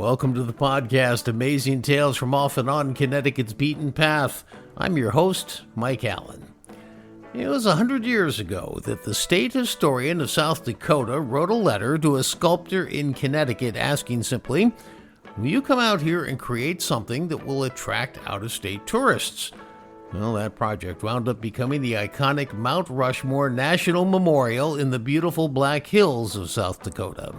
welcome to the podcast, Amazing Tales from Off and On Connecticut's Beaten Path. I'm your host, Mike Allen. It was 100 years ago that the state historian of South Dakota wrote a letter to a sculptor in Connecticut asking simply, will you come out here and create something that will attract out-of-state tourists? Well, that project wound up becoming the iconic Mount Rushmore National Memorial in the beautiful Black Hills of South Dakota.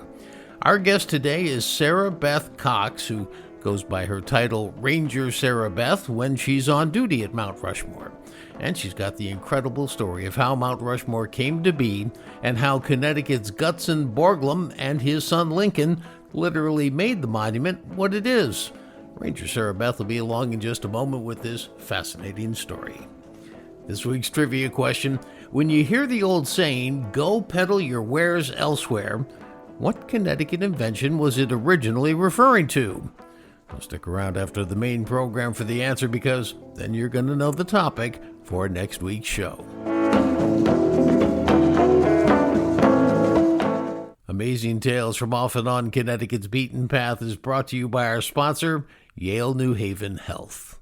Our guest today is Sarah Beth Cox, who goes by her title Ranger Sarah Beth when she's on duty at Mount Rushmore. And she's got the incredible story of how Mount Rushmore came to be and how Connecticut's Gutzon Borglum and his son Lincoln literally made the monument what it is. Ranger Sarah Beth will be along in just a moment with this fascinating story. This week's trivia question: when you hear the old saying, go peddle your wares elsewhere, what Connecticut invention was it originally referring to? Well, stick around after the main program for the answer, because then you're going to know the topic for next week's show. Amazing Tales from Off and On Connecticut's Beaten Path is brought to you by our sponsor, Yale New Haven Health.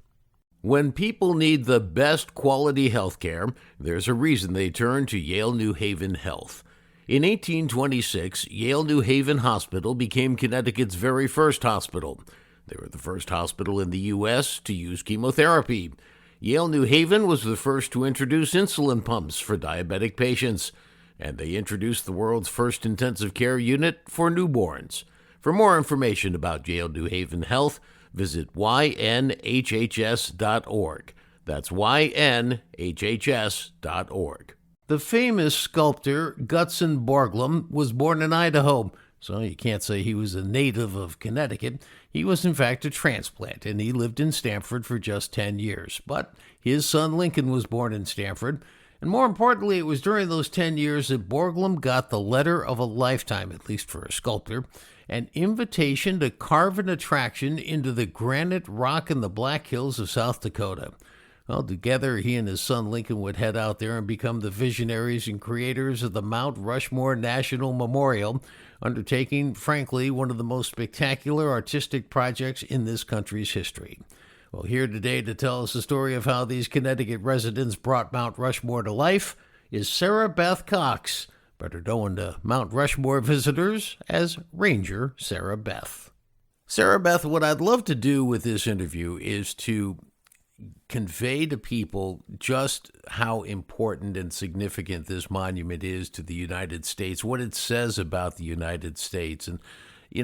When people need the best quality health care, there's a reason they turn to Yale New Haven Health. In 1826, Yale New Haven Hospital became Connecticut's very first hospital. They were the first hospital in the U.S. to use chemotherapy. Yale New Haven was the first to introduce insulin pumps for diabetic patients, and they introduced the world's first intensive care unit for newborns. For more information about Yale New Haven Health, visit ynhhs.org. That's ynhhs.org. The famous sculptor Gutzon Borglum was born in Idaho, so you can't say he was a native of Connecticut. He was in fact a transplant, and he lived in Stamford for just 10 years. But his son Lincoln was born in Stamford, and more importantly, it was during those 10 years that Borglum got the letter of a lifetime, at least for a sculptor, an invitation to carve an attraction into the granite rock in the Black Hills of South Dakota. Well, together, he and his son Lincoln would head out there and become the visionaries and creators of the Mount Rushmore National Memorial, undertaking, frankly, one of the most spectacular artistic projects in this country's history. Well, here today to tell us the story of how these Connecticut residents brought Mount Rushmore to life is Sarah Beth Cox, better known to Mount Rushmore visitors as Ranger Sarah Beth. Sarah Beth, what I'd love to do with this interview is to convey to people just how important and significant this monument is to the United States, what it says about the United States. And,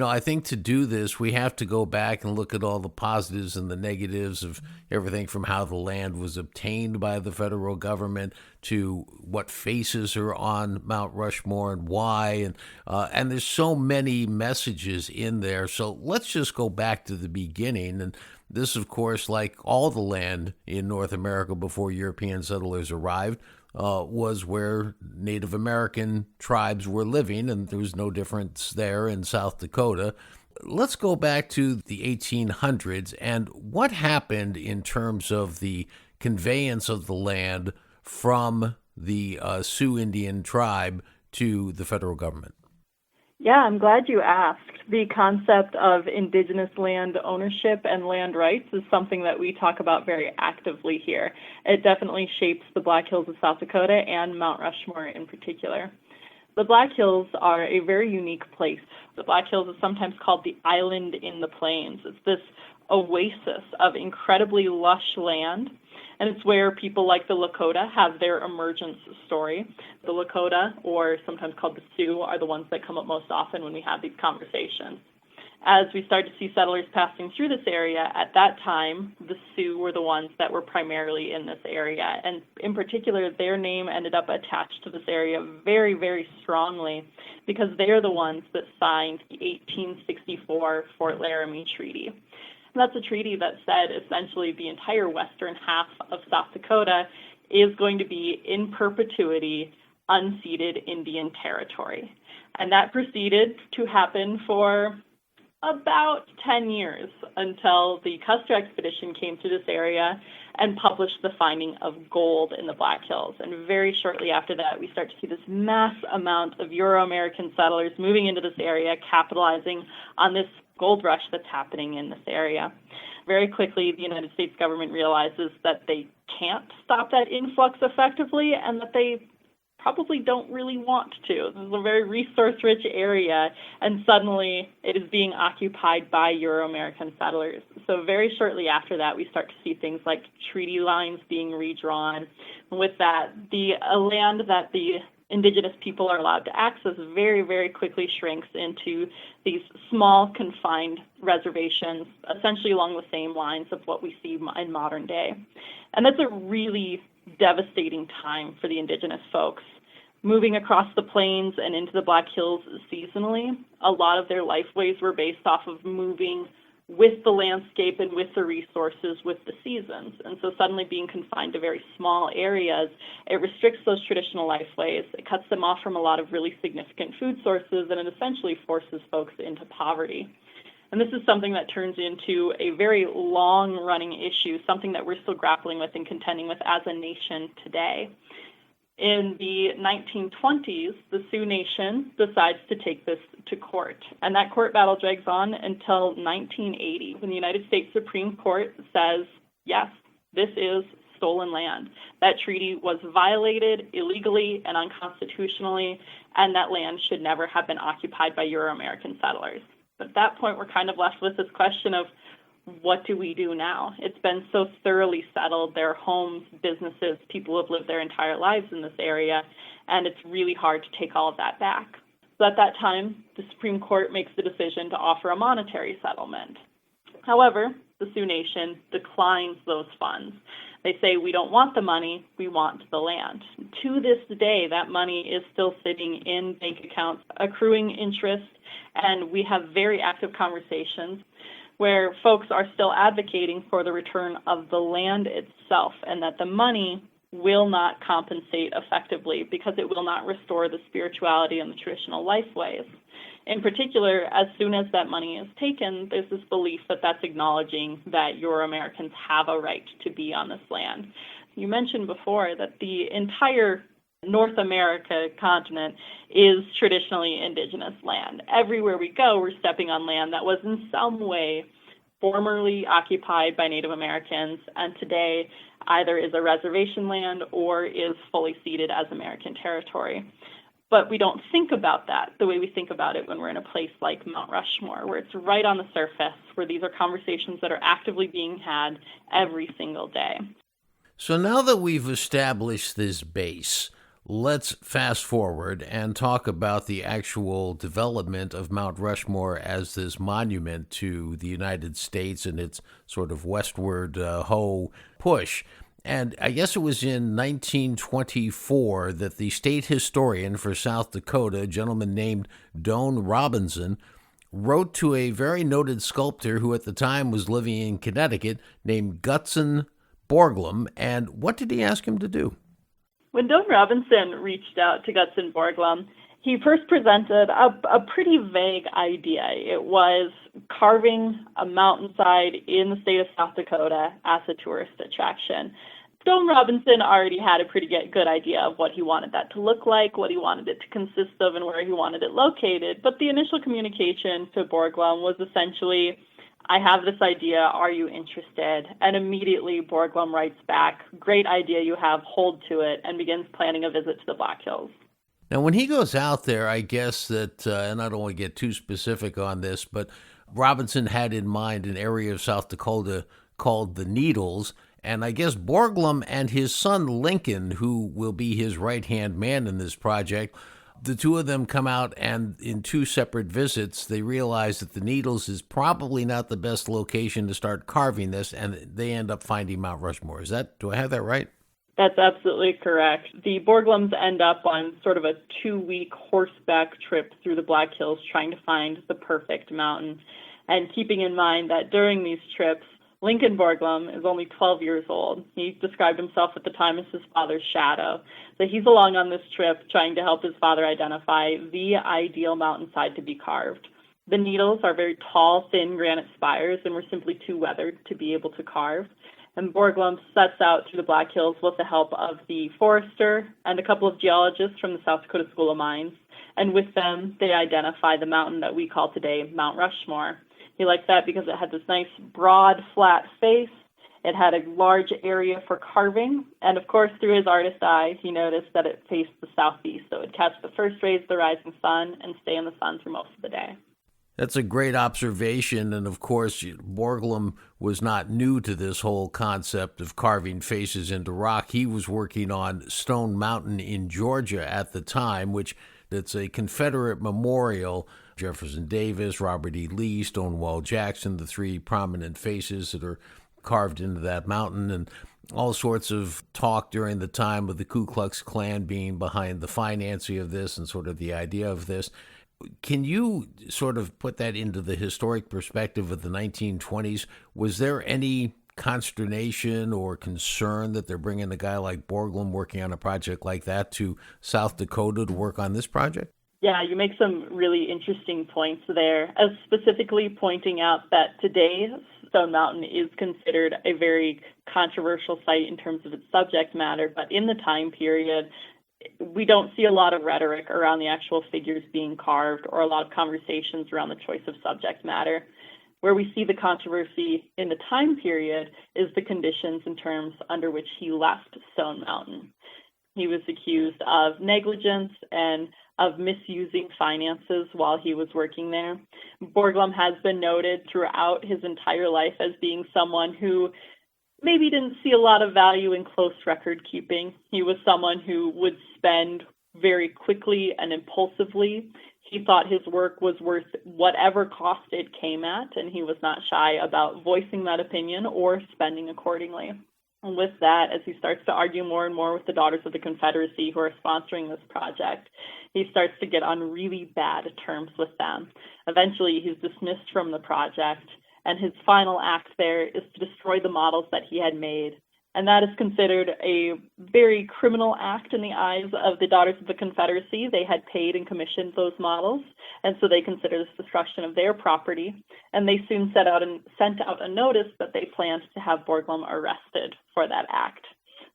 I think to do this, we have to go back and look at all the positives and the negatives of everything from how the land was obtained by the federal government to what faces are on Mount Rushmore and why. And there's so many messages in there. So let's just go back to the beginning. And this, of course, like all the land in North America before European settlers arrived, was where Native American tribes were living, and there was no difference there in South Dakota. Let's go back to the 1800s and what happened in terms of the conveyance of the land from the Sioux Indian tribe to the federal government. Yeah, I'm glad you asked. The concept of indigenous land ownership and land rights is something that we talk about very actively here. It definitely shapes the Black Hills of South Dakota and Mount Rushmore in particular. The Black Hills are a very unique place. The Black Hills is sometimes called the island in the plains. It's this oasis of incredibly lush land, and it's where people like the Lakota have their emergence story. The Lakota, or sometimes called the Sioux, are the ones that come up most often when we have these conversations. As we start to see settlers passing through this area, at that time, the Sioux were the ones that were primarily in this area. And in particular, their name ended up attached to this area very, very strongly because they are the ones that signed the 1864 Fort Laramie Treaty. And that's a treaty that said essentially the entire western half of South Dakota is going to be in perpetuity unceded Indian territory. And that proceeded to happen for about 10 years until the Custer expedition came to this area and published the finding of gold in the Black Hills. And very shortly after that, we start to see this mass amount of Euro-American settlers moving into this area, capitalizing on this gold rush that's happening in this area. Very quickly, the United States government realizes that they can't stop that influx effectively and that they probably don't really want to. This is a very resource-rich area, and suddenly it is being occupied by Euro-American settlers. So very shortly after that, we start to see things like treaty lines being redrawn. With that, the land that the indigenous people are allowed to access very, very quickly shrinks into these small, confined reservations, essentially along the same lines of what we see in modern day. And that's a really devastating time for the indigenous folks. Moving across the plains and into the Black Hills seasonally, a lot of their lifeways were based off of moving with the landscape and with the resources, with the seasons. And so suddenly being confined to very small areas, it restricts those traditional lifeways. It cuts them off from a lot of really significant food sources, and it essentially forces folks into poverty. And this is something that turns into a very long-running issue, something that we're still grappling with and contending with as a nation today. In the 1920s, the Sioux Nation decides to take this to court. And that court battle drags on until 1980, when the United States Supreme Court says, yes, this is stolen land. That treaty was violated illegally and unconstitutionally, and that land should never have been occupied by Euro-American settlers. At that point, we're kind of left with this question of, what do we do now? It's been so thoroughly settled. There are homes, businesses, people who have lived their entire lives in this area, and it's really hard to take all of that back. So at that time, the Supreme Court makes the decision to offer a monetary settlement. However, the Sioux Nation declines those funds. They say, we don't want the money, we want the land. To this day, that money is still sitting in bank accounts, accruing interest, and we have very active conversations where folks are still advocating for the return of the land itself, and that the money will not compensate effectively because it will not restore the spirituality and the traditional lifeways. In particular, as soon as that money is taken, there's this belief that that's acknowledging that Euro-Americans have a right to be on this land. You mentioned before that the entire North America continent is traditionally indigenous land. Everywhere we go, we're stepping on land that was in some way formerly occupied by Native Americans, and today either is a reservation land or is fully ceded as American territory. But we don't think about that the way we think about it when we're in a place like Mount Rushmore, where it's right on the surface, where these are conversations that are actively being had every single day. So now that we've established this base, let's fast forward and talk about the actual development of Mount Rushmore as this monument to the United States and its sort of westward push. And I guess it was in 1924 that the state historian for South Dakota, a gentleman named Doane Robinson, wrote to a very noted sculptor who at the time was living in Connecticut named Gutzon Borglum. And what did he ask him to do? When Doane Robinson reached out to Gutzon Borglum, he first presented a pretty vague idea. It was carving a mountainside in the state of South Dakota as a tourist attraction. Doane Robinson already had a pretty good idea of what he wanted that to look like, what he wanted it to consist of, and where he wanted it located. But the initial communication to Borglum was essentially, I have this idea, are you interested? And immediately Borglum writes back, great idea you have, hold to it, and begins planning a visit to the Black Hills. Now, when he goes out there, I guess that, and I don't want to get too specific on this, but Robinson had in mind an area of South Dakota called the Needles, and I guess Borglum and his son Lincoln, who will be his right-hand man in this project, the two of them come out, and in two separate visits, they realize that the Needles is probably not the best location to start carving this, and they end up finding Mount Rushmore. Do I have that right? That's absolutely correct. The Borglums end up on sort of a 2-week horseback trip through the Black Hills trying to find the perfect mountain. And keeping in mind that during these trips, Lincoln Borglum is only 12 years old. He described himself at the time as his father's shadow. So he's along on this trip trying to help his father identify the ideal mountainside to be carved. The Needles are very tall, thin granite spires and were simply too weathered to be able to carve. And Borglum sets out through the Black Hills with the help of the forester and a couple of geologists from the South Dakota School of Mines. And with them, they identify the mountain that we call today Mount Rushmore. He liked that because it had this nice, broad, flat face. It had a large area for carving, and of course, through his artist eye, he noticed that it faced the southeast, so it would catch the first rays of the rising sun and stay in the sun through most of the day. That's a great observation, and of course, Borglum was not new to this whole concept of carving faces into rock. He was working on Stone Mountain in Georgia at the time, which it's a Confederate memorial. Jefferson Davis, Robert E. Lee, Stonewall Jackson, the three prominent faces that are carved into that mountain, and all sorts of talk during the time of the Ku Klux Klan being behind the financing of this and sort of the idea of this. Can you sort of put that into the historic perspective of the 1920s? Was there any consternation or concern that they're bringing a guy like Borglum working on a project like that to South Dakota to work on this project? Yeah, you make some really interesting points there, as specifically pointing out that today Stone Mountain is considered a very controversial site in terms of its subject matter, but in the time period, we don't see a lot of rhetoric around the actual figures being carved or a lot of conversations around the choice of subject matter. Where we see the controversy in the time period is the conditions and terms under which he left Stone Mountain. He was accused of negligence and of misusing finances while he was working there. Borglum has been noted throughout his entire life as being someone who maybe didn't see a lot of value in close record keeping. He was someone who would spend very quickly and impulsively. He thought his work was worth whatever cost it came at, and he was not shy about voicing that opinion or spending accordingly. And with that, as he starts to argue more and more with the Daughters of the Confederacy who are sponsoring this project, he starts to get on really bad terms with them. Eventually, he's dismissed from the project, and his final act there is to destroy the models that he had made. And that is considered a very criminal act in the eyes of the Daughters of the Confederacy. They had paid and commissioned those models, and so they consider this destruction of their property. And they soon sent out a notice that they planned to have Borglum arrested for that act.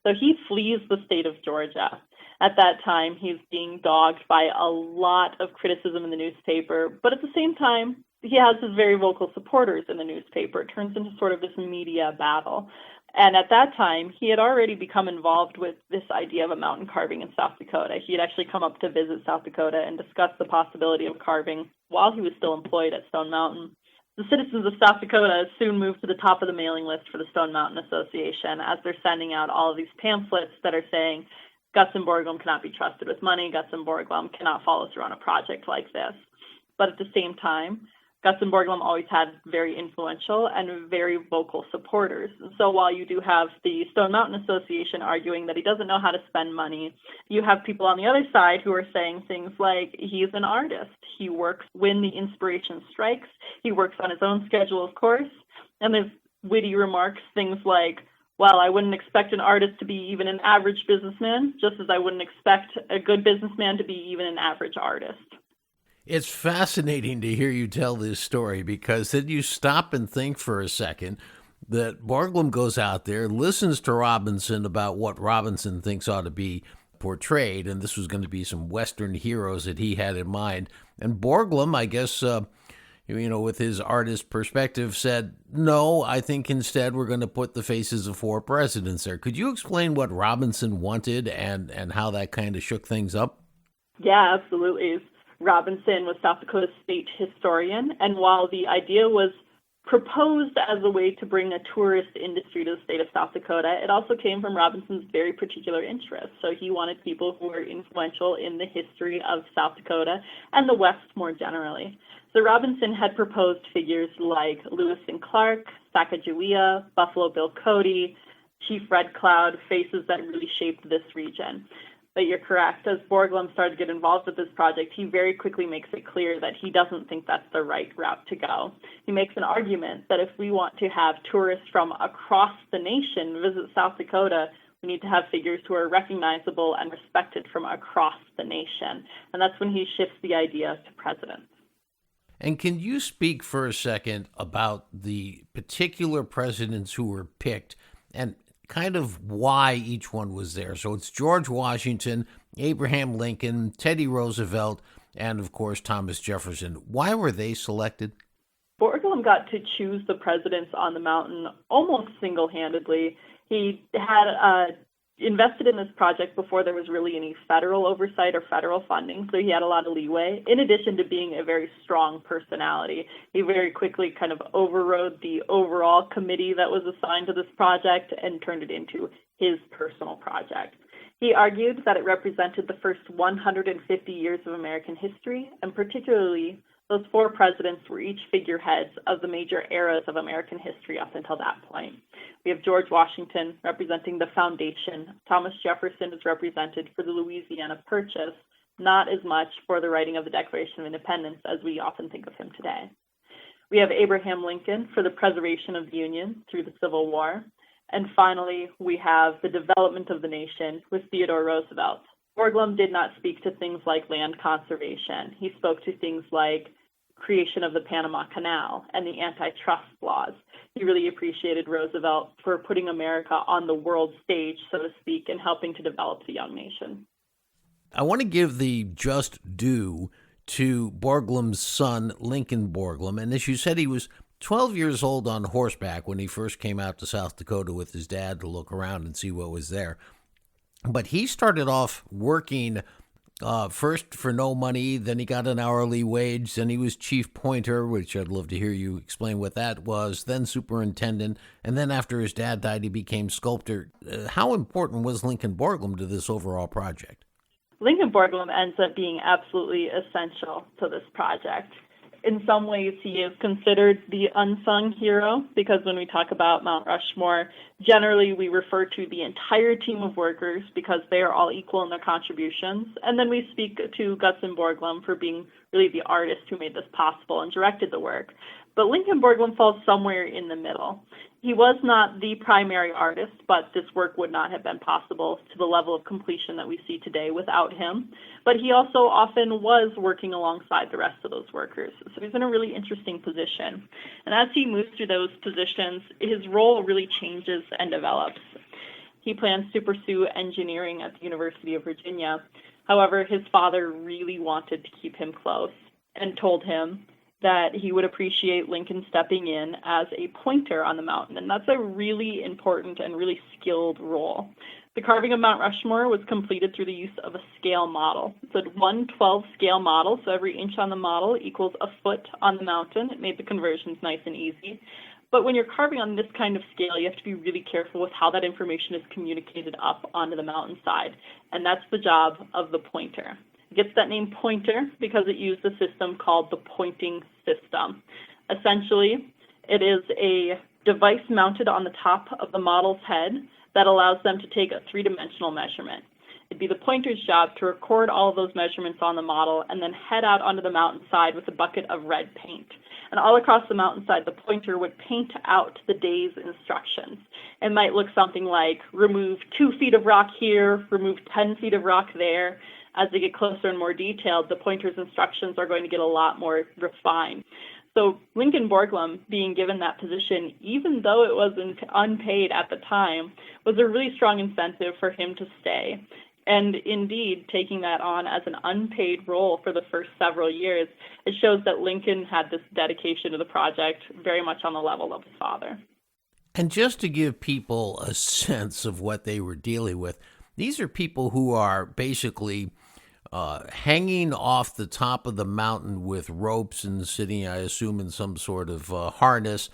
So he flees the state of Georgia. At that time, he's being dogged by a lot of criticism in the newspaper, but at the same time, he has his very vocal supporters in the newspaper. It turns into sort of this media battle. And at that time, he had already become involved with this idea of a mountain carving in South Dakota. He had actually come up to visit South Dakota and discuss the possibility of carving while he was still employed at Stone Mountain. The citizens of South Dakota soon moved to the top of the mailing list for the Stone Mountain Association as they're sending out all of these pamphlets that are saying, Gutzon Borglum cannot be trusted with money, Gutzon Borglum cannot follow through on a project like this. But at the same time, Gutzon Borglum always had very influential and very vocal supporters. And so while you do have the Stone Mountain Association arguing that he doesn't know how to spend money, you have people on the other side who are saying things like, he's an artist. He works when the inspiration strikes. He works on his own schedule, of course. And there's witty remarks, things like, well, I wouldn't expect an artist to be even an average businessman, just as I wouldn't expect a good businessman to be even an average artist. It's fascinating to hear you tell this story because then you stop and think for a second that Borglum goes out there, listens to Robinson about what Robinson thinks ought to be portrayed, and this was going to be some Western heroes that he had in mind. And Borglum, I guess, with his artist perspective, said, no, I think instead we're going to put the faces of four presidents there. Could you explain what Robinson wanted and how that kind of shook things up? Yeah, absolutely. Robinson was South Dakota's state historian, and while the idea was proposed as a way to bring a tourist industry to the state of South Dakota, it also came from Robinson's very particular interests. So he wanted people who were influential in the history of South Dakota and the West more generally. So Robinson had proposed figures like Lewis and Clark, Sacagawea, Buffalo Bill Cody, Chief Red Cloud, faces that really shaped this region. But you're correct. As Borglum started to get involved with this project, he very quickly makes it clear that he doesn't think that's the right route to go. He makes an argument that if we want to have tourists from across the nation visit South Dakota, we need to have figures who are recognizable and respected from across the nation. And that's when he shifts the idea to presidents. And can you speak for a second about the particular presidents who were picked and kind of why each one was there? So it's George Washington, Abraham Lincoln, Teddy Roosevelt, and of course Thomas Jefferson. Why were they selected? Borglum got to choose the presidents on the mountain almost single-handedly. He had invested in this project before there was really any federal oversight or federal funding, so he had a lot of leeway, in addition to being a very strong personality. He very quickly kind of overrode the overall committee that was assigned to this project and turned it into his personal project. He argued that it represented the first 150 years of American history, and particularly those 4 presidents were each figureheads of the major eras of American history up until that point. We have George Washington representing the foundation. Thomas Jefferson is represented for the Louisiana Purchase, not as much for the writing of the Declaration of Independence as we often think of him today. We have Abraham Lincoln for the preservation of the Union through the Civil War. And finally, we have the development of the nation with Theodore Roosevelt. Borglum did not speak to things like land conservation. He spoke to things like creation of the Panama Canal and the antitrust laws. He really appreciated Roosevelt for putting America on the world stage, so to speak, and helping to develop the young nation. I want to give the just due to Borglum's son, Lincoln Borglum. And as you said, he was 12 years old on horseback when he first came out to South Dakota with his dad to look around and see what was there. But he started off working first for no money, then he got an hourly wage, then he was chief pointer, which I'd love to hear you explain what that was, then superintendent, and then after his dad died, he became sculptor. How important was Lincoln Borglum to this overall project? Lincoln Borglum ends up being absolutely essential to this project. In some ways, he is considered the unsung hero because when we talk about Mount Rushmore, generally we refer to the entire team of workers because they are all equal in their contributions. And then we speak to Gutzon Borglum for being really the artist who made this possible and directed the work. But Lincoln Borglum falls somewhere in the middle. He was not the primary artist, but this work would not have been possible to the level of completion that we see today without him. But he also often was working alongside the rest of those workers. So he's in a really interesting position. And as he moves through those positions, his role really changes and develops. He plans to pursue engineering at the University of Virginia. However, his father really wanted to keep him close and told him that he would appreciate Lincoln stepping in as a pointer on the mountain. And that's a really important and really skilled role. The carving of Mount Rushmore was completed through the use of a scale model. It's a 1/12 scale model, so every inch on the model equals a foot on the mountain. It made the conversions nice and easy. But when you're carving on this kind of scale, you have to be really careful with how that information is communicated up onto the mountainside. And that's the job of the pointer. It gets that name pointer because it used a system called the pointing system. Essentially, it is a device mounted on the top of the model's head that allows them to take a 3-dimensional measurement. It'd be the pointer's job to record all of those measurements on the model and then head out onto the mountainside with a bucket of red paint. And all across the mountainside, the pointer would paint out the day's instructions. It might look something like remove 2 feet of rock here, remove 10 feet of rock there. As they get closer and more detailed, the pointer's instructions are going to get a lot more refined. So Lincoln Borglum being given that position, even though it wasn't unpaid at the time, was a really strong incentive for him to stay. And indeed, taking that on as an unpaid role for the first several years, it shows that Lincoln had this dedication to the project very much on the level of his father. And just to give people a sense of what they were dealing with, these are people who are basically hanging off the top of the mountain with ropes and sitting, I assume, in some sort of harness,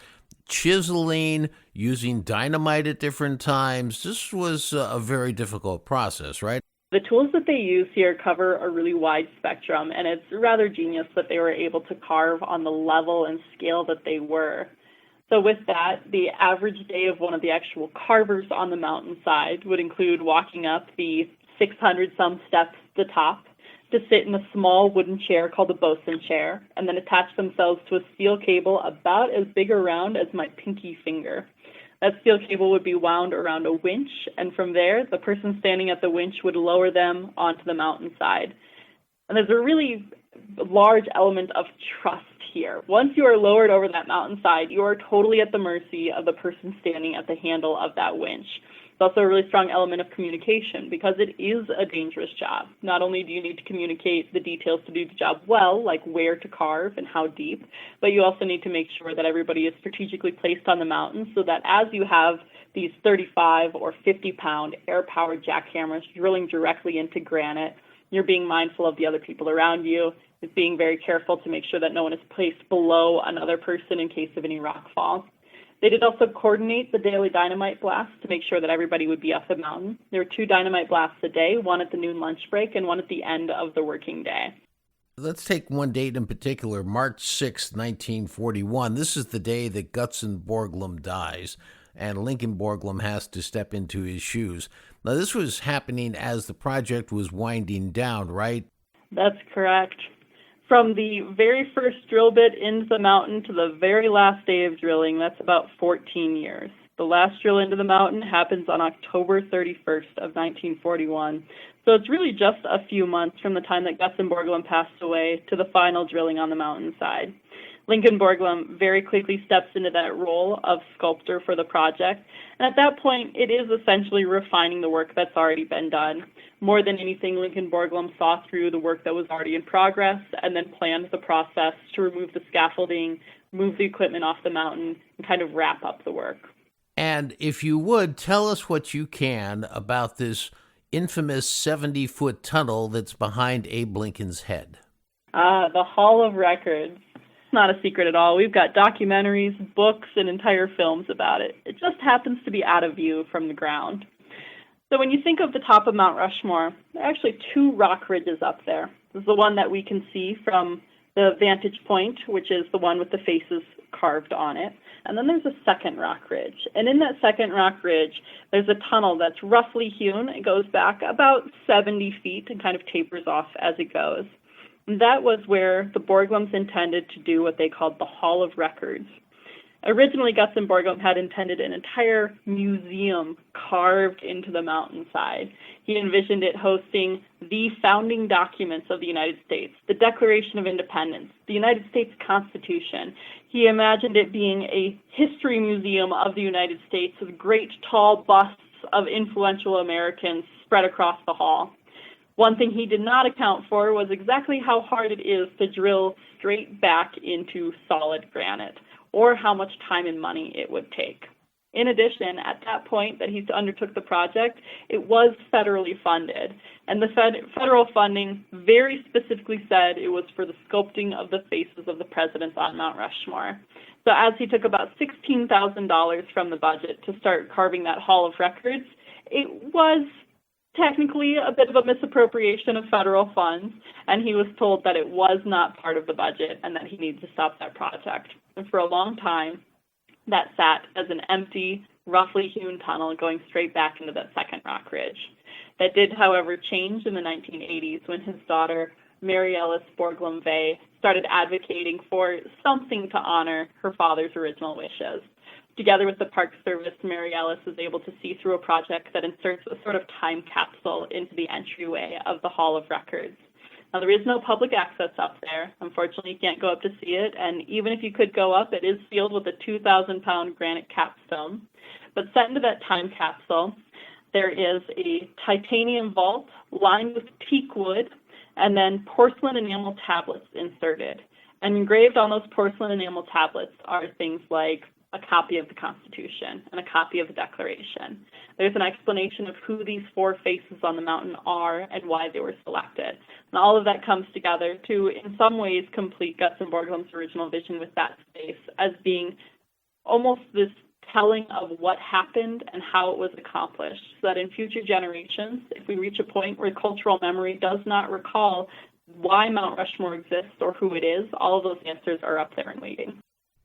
chiseling, using dynamite at different times. This was a very difficult process, right? The tools that they use here cover a really wide spectrum, and it's rather genius that they were able to carve on the level and scale that they were. So with that, the average day of one of the actual carvers on the mountainside would include walking up the 600-some steps to the top to sit in a small wooden chair called a bosun chair, and then attach themselves to a steel cable about as big around as my pinky finger. That steel cable would be wound around a winch, and from there, the person standing at the winch would lower them onto the mountainside. And there's a really large element of trust here. Once you are lowered over that mountainside, you are totally at the mercy of the person standing at the handle of that winch. also a really strong element of communication because it is a dangerous job. Not only do you need to communicate the details to do the job well, like where to carve and how deep, but you also need to make sure that everybody is strategically placed on the mountain so that as you have these 35 or 50-pound air-powered jackhammers drilling directly into granite, you're being mindful of the other people around you. It's being very careful to make sure that no one is placed below another person in case of any rock fall. They did also coordinate the daily dynamite blasts to make sure that everybody would be up the mountain. There were 2 dynamite blasts a day, one at the noon lunch break and one at the end of the working day. Let's take one date in particular, March 6, 1941. This is the day that Gutzon Borglum dies, and Lincoln Borglum has to step into his shoes. Now, this was happening as the project was winding down, right? That's correct. From the very first drill bit into the mountain to the very last day of drilling, that's about 14 years. The last drill into the mountain happens on October 31st of 1941. So it's really just a few months from the time that Gutzon Borglum passed away to the final drilling on the mountainside. Lincoln Borglum very quickly steps into that role of sculptor for the project. And at that point, it is essentially refining the work that's already been done. More than anything, Lincoln Borglum saw through the work that was already in progress and then planned the process to remove the scaffolding, move the equipment off the mountain, and kind of wrap up the work. And if you would, tell us what you can about this infamous 70-foot tunnel that's behind Abe Lincoln's head. The Hall of Records. Not a secret at all. We've got documentaries, books, and entire films about it. It just happens to be out of view from the ground. So when you think of the top of Mount Rushmore, there are actually 2 rock ridges up there. This is the one that we can see from the vantage point, which is the one with the faces carved on it. And then there's a second rock ridge. And in that second rock ridge, there's a tunnel that's roughly hewn. It goes back about 70 feet and kind of tapers off as it goes. That was where the Borglums intended to do what they called the Hall of Records. Originally, Gutzon Borglum had intended an entire museum carved into the mountainside. He envisioned it hosting the founding documents of the United States, the Declaration of Independence, the United States Constitution. He imagined it being a history museum of the United States with great tall busts of influential Americans spread across the hall. One thing he did not account for was exactly how hard it is to drill straight back into solid granite, or how much time and money it would take. In addition, at that point that he undertook the project, it was federally funded, and the federal funding very specifically said it was for the sculpting of the faces of the presidents on Mount Rushmore. So as he took about $16,000 from the budget to start carving that Hall of Records, it was technically a bit of a misappropriation of federal funds, and he was told that it was not part of the budget and that he needed to stop that project. And for a long time, that sat as an empty, roughly hewn tunnel going straight back into that second rock ridge. That did, however, change in the 1980s when his daughter, Mary Ellis Borglum Vey, started advocating for something to honor her father's original wishes. Together with the Park Service, Mary Ellis was able to see through a project that inserts a sort of time capsule into the entryway of the Hall of Records. Now, there is no public access up there. Unfortunately, you can't go up to see it, and even if you could go up, it is sealed with a 2,000-pound granite capstone. But set into that time capsule, there is a titanium vault lined with teak wood, and then porcelain enamel tablets inserted. And engraved on those porcelain enamel tablets are things like a copy of the Constitution and a copy of the Declaration. There's an explanation of who these 4 faces on the mountain are and why they were selected. And all of that comes together to, in some ways, complete Gutzon Borglum's original vision with that space as being almost this telling of what happened and how it was accomplished, so that in future generations, if we reach a point where cultural memory does not recall why Mount Rushmore exists or who it is, all of those answers are up there and waiting.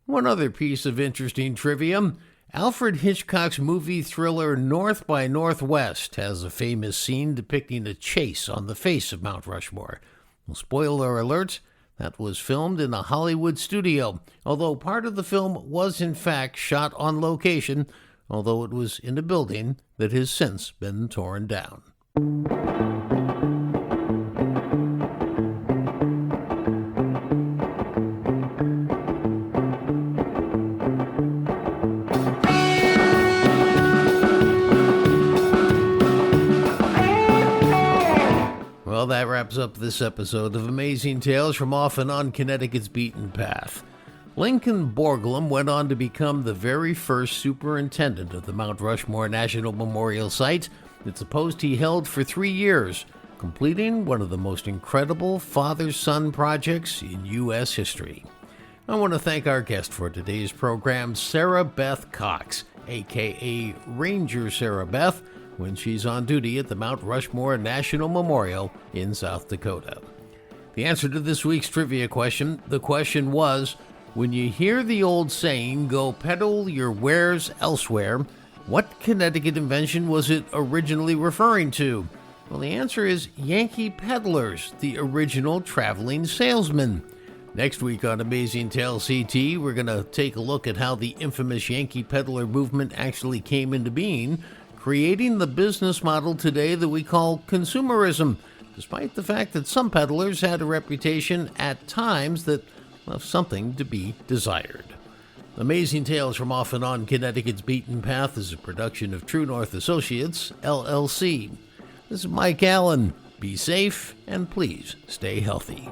One other piece of interesting trivia, Alfred Hitchcock's movie thriller North by Northwest has a famous scene depicting a chase on the face of Mount Rushmore. Well, spoiler alert, that was filmed in a Hollywood studio, although part of the film was in fact shot on location, although it was in a building that has since been torn down. Well, that wraps up this episode of Amazing Tales from Off and On Connecticut's Beaten Path. Lincoln Borglum went on to become the very first superintendent of the Mount Rushmore National Memorial Site. It's a post he held for 3 years, completing one of the most incredible father-son projects in U.S. history. I want to thank our guest for today's program, Sarah Beth Cox, a.k.a. Ranger Sarah Beth, when she's on duty at the Mount Rushmore National Memorial in South Dakota. The answer to this week's trivia question, the question was, when you hear the old saying, go peddle your wares elsewhere, what Connecticut invention was it originally referring to? Well, the answer is Yankee peddlers, the original traveling salesmen. Next week on Amazing Tales CT, we're going to take a look at how the infamous Yankee peddler movement actually came into being, creating the business model today that we call consumerism, despite the fact that some peddlers had a reputation at times that left something to be desired. Amazing Tales from Off and On Connecticut's Beaten Path is a production of True North Associates, LLC. This is Mike Allen. Be safe and please stay healthy.